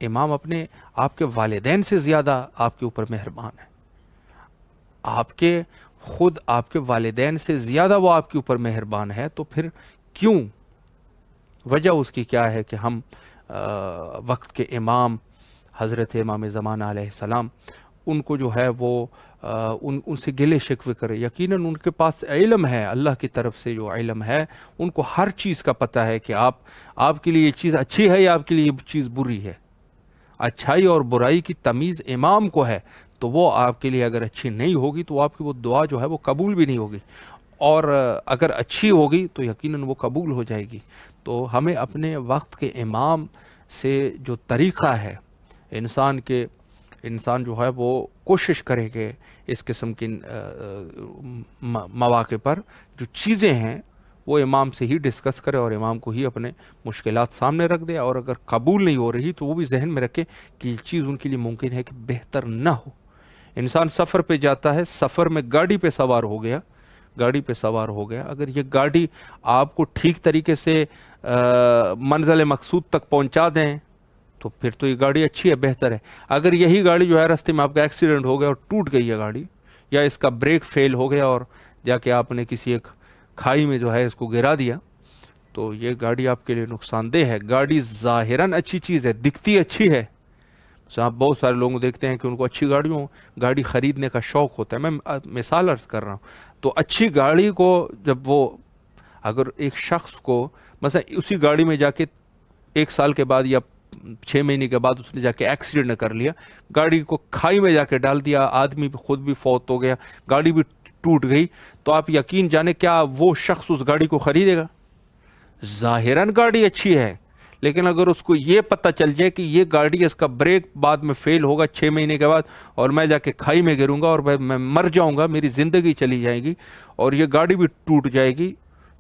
امام آپ کے والدین سے زیادہ آپ کے اوپر مہربان ہے، آپ کے والدین سے زیادہ وہ آپ کے اوپر مہربان ہے، تو پھر کیوں، وجہ اس کی کیا ہے کہ ہم وقت کے امام حضرت امام زمانہ علیہ السلام، ان کو جو ہے وہ ان سے گلے شکوے کرے. یقیناً ان کے پاس علم ہے، اللہ کی طرف سے جو علم ہے، ان کو ہر چیز کا پتہ ہے کہ آپ کے لیے یہ چیز اچھی ہے یا آپ کے لیے یہ چیز بری ہے. اچھائی اور برائی کی تمیز امام کو ہے، تو وہ آپ کے لیے اگر اچھی نہیں ہوگی تو آپ کی وہ دعا جو ہے وہ قبول بھی نہیں ہوگی، اور اگر اچھی ہوگی تو یقیناً وہ قبول ہو جائے گی. تو ہمیں اپنے وقت کے امام سے جو طریقہ ہے، انسان جو ہے وہ کوشش کرے کہ اس قسم کی مواقع پر جو چیزیں ہیں وہ امام سے ہی ڈسکس کرے اور امام کو ہی اپنے مشکلات سامنے رکھ دے. اور اگر قبول نہیں ہو رہی تو وہ بھی ذہن میں رکھے کہ یہ چیز ان کے لیے ممکن ہے کہ بہتر نہ ہو. انسان سفر پہ جاتا ہے، سفر میں گاڑی پہ سوار ہو گیا، اگر یہ گاڑی آپ کو ٹھیک طریقے سے منزل مقصود تک پہنچا دیں تو پھر تو یہ گاڑی اچھی ہے، بہتر ہے. اگر یہی گاڑی جو ہے راستے میں آپ کا ایکسیڈنٹ ہو گیا اور ٹوٹ گئی ہے گاڑی، یا اس کا بریک فیل ہو گیا اور جا کے آپ نے کسی ایک کھائی میں جو ہے اس کو گرا دیا، تو یہ گاڑی آپ کے لیے نقصان دہ ہے. گاڑی ظاہراً اچھی چیز ہے، دکھتی اچھی ہے. آپ بہت سارے لوگوں دیکھتے ہیں کہ ان کو اچھی گاڑی خریدنے کا شوق ہوتا ہے. میں مثال عرض کر رہا ہوں. تو اچھی گاڑی کو جب اگر ایک شخص کو مثلا اسی گاڑی میں جا کے 1 سال کے بعد یا 6 مہینے کے بعد اس نے جا کے ایکسیڈنٹ کر لیا، گاڑی کو کھائی میں جا کے ڈال دیا، آدمی خود بھی فوت ہو گیا، گاڑی بھی ٹوٹ گئی، تو آپ یقین جانے کیا وہ شخص اس گاڑی کو خریدے گا؟ ظاہراً گاڑی اچھی ہے، لیکن اگر اس کو یہ پتہ چل جائے کہ یہ گاڑی، اس کا بریک بعد میں فیل ہوگا 6 مہینے کے بعد، اور میں جا کے کھائی میں گروں گا اور میں مر جاؤں گا، میری زندگی چلی جائے گی اور یہ گاڑی بھی ٹوٹ جائے گی،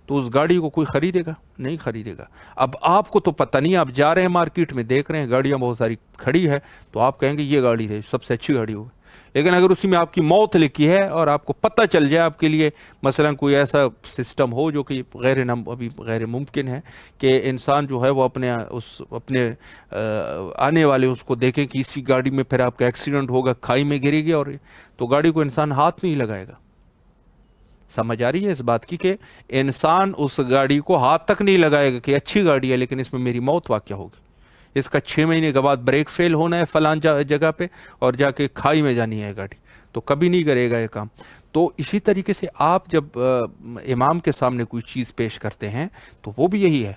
تو اس گاڑی کو کوئی خریدے گا؟ نہیں خریدے گا. اب آپ کو تو پتہ نہیں، آپ جا رہے ہیں مارکیٹ میں، دیکھ رہے ہیں گاڑیاں بہت ساری کھڑی ہے، تو آپ کہیں گے یہ گاڑی ہے سب سے اچھی گاڑی ہوگی. لیکن اگر اسی میں آپ کی موت لکھی ہے اور آپ کو پتہ چل جائے آپ کے لیے مثلا کوئی ایسا سسٹم ہو جو کہ ابھی غیر ممکن ہے کہ انسان جو ہے وہ اپنے آنے والے اس کو دیکھیں کہ اسی گاڑی میں پھر آپ کا ایکسیڈنٹ ہوگا، کھائی میں گرے گی، اور تو گاڑی کو انسان ہاتھ نہیں لگائے گا. سمجھ آ رہی ہے اس بات کی کہ انسان اس گاڑی کو ہاتھ تک نہیں لگائے گا کہ اچھی گاڑی ہے لیکن اس میں میری موت واقع ہوگی، اس کا 6 مہینے کے بعد بریک فیل ہونا ہے فلان جگہ پہ اور جا کے کھائی میں جانی ہے گاڑی، تو کبھی نہیں کرے گا یہ کام. تو اسی طریقے سے آپ جب امام کے سامنے کوئی چیز پیش کرتے ہیں تو وہ بھی یہی ہے،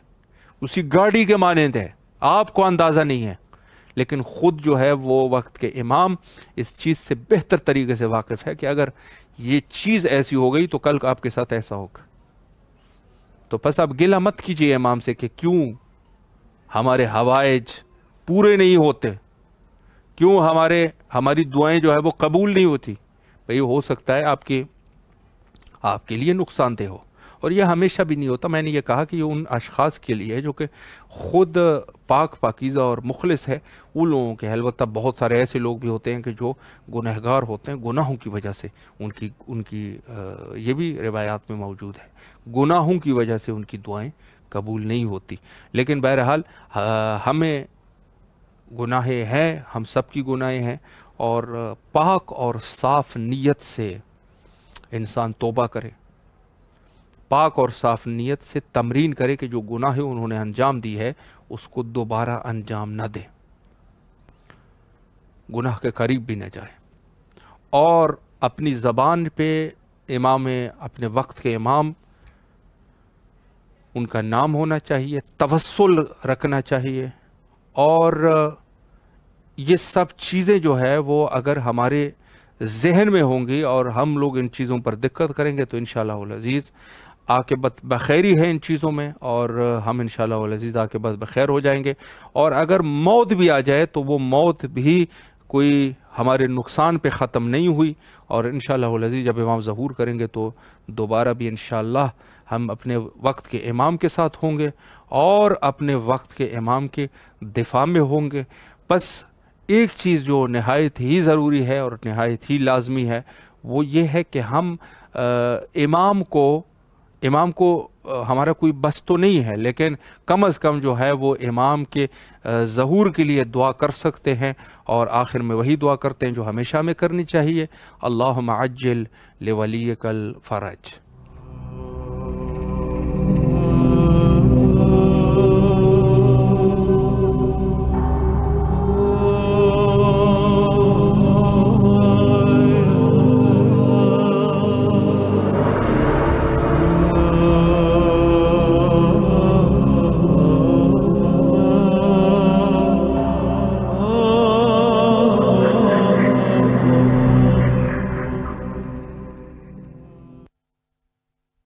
اسی گاڑی کے مانند ہے، آپ کو اندازہ نہیں ہے، لیکن خود جو ہے وہ وقت کے امام اس چیز سے بہتر طریقے سے واقف ہے کہ اگر یہ چیز ایسی ہو گئی تو کل آپ کے ساتھ ایسا ہوگا. تو بس آپ گلہ مت کیجئے امام سے کہ کیوں ہمارے حوائج پورے نہیں ہوتے، کیوں ہماری دعائیں جو ہے وہ قبول نہیں ہوتی. بھئی ہو سکتا ہے آپ کے لیے نقصان دہ ہو، اور یہ ہمیشہ بھی نہیں ہوتا. میں نے یہ کہا کہ یہ ان اشخاص کے لیے ہے جو کہ خود پاکیزہ اور مخلص ہے، ان لوگوں کے. البتہ بہت سارے ایسے لوگ بھی ہوتے ہیں کہ جو گنہگار ہوتے ہیں، گناہوں کی وجہ سے ان کی یہ بھی روایات میں موجود ہے، گناہوں کی وجہ سے ان کی دعائیں قبول نہیں ہوتی. لیکن بہرحال ہمیں گناہیں ہیں، ہم سب کی گناہیں ہیں، اور پاک اور صاف نیت سے انسان توبہ کرے، پاک اور صاف نیت سے تمرین کرے کہ جو گناہ انہوں نے انجام دی ہے اس کو دوبارہ انجام نہ دے، گناہ کے قریب بھی نہ جائے. اور اپنی زبان پہ اپنے وقت کے امام، ان کا نام ہونا چاہیے، توسل رکھنا چاہیے. اور یہ سب چیزیں جو ہے وہ اگر ہمارے ذہن میں ہوں گی اور ہم لوگ ان چیزوں پر دقت کریں گے تو انشاءاللہ العزیز عاقبت بخیری ہے ان چیزوں میں، اور ہم انشاءاللہ العزیز عاقبت بخیر ہو جائیں گے. اور اگر موت بھی آ جائے تو وہ موت بھی کوئی ہمارے نقصان پہ ختم نہیں ہوئی، اور انشاءاللہ العزیز جب امام ظہور کریں گے تو دوبارہ بھی انشاءاللہ ہم اپنے وقت کے امام کے ساتھ ہوں گے اور اپنے وقت کے امام کے دفاع میں ہوں گے. بس ایک چیز جو نہایت ہی ضروری ہے اور نہایت ہی لازمی ہے وہ یہ ہے کہ ہم امام کو ہمارا کوئی بس تو نہیں ہے، لیکن کم از کم جو ہے وہ امام کے ظہور کے لیے دعا کر سکتے ہیں، اور آخر میں وہی دعا کرتے ہیں جو ہمیشہ میں کرنی چاہیے، اللہم عجل لولیک الفرج.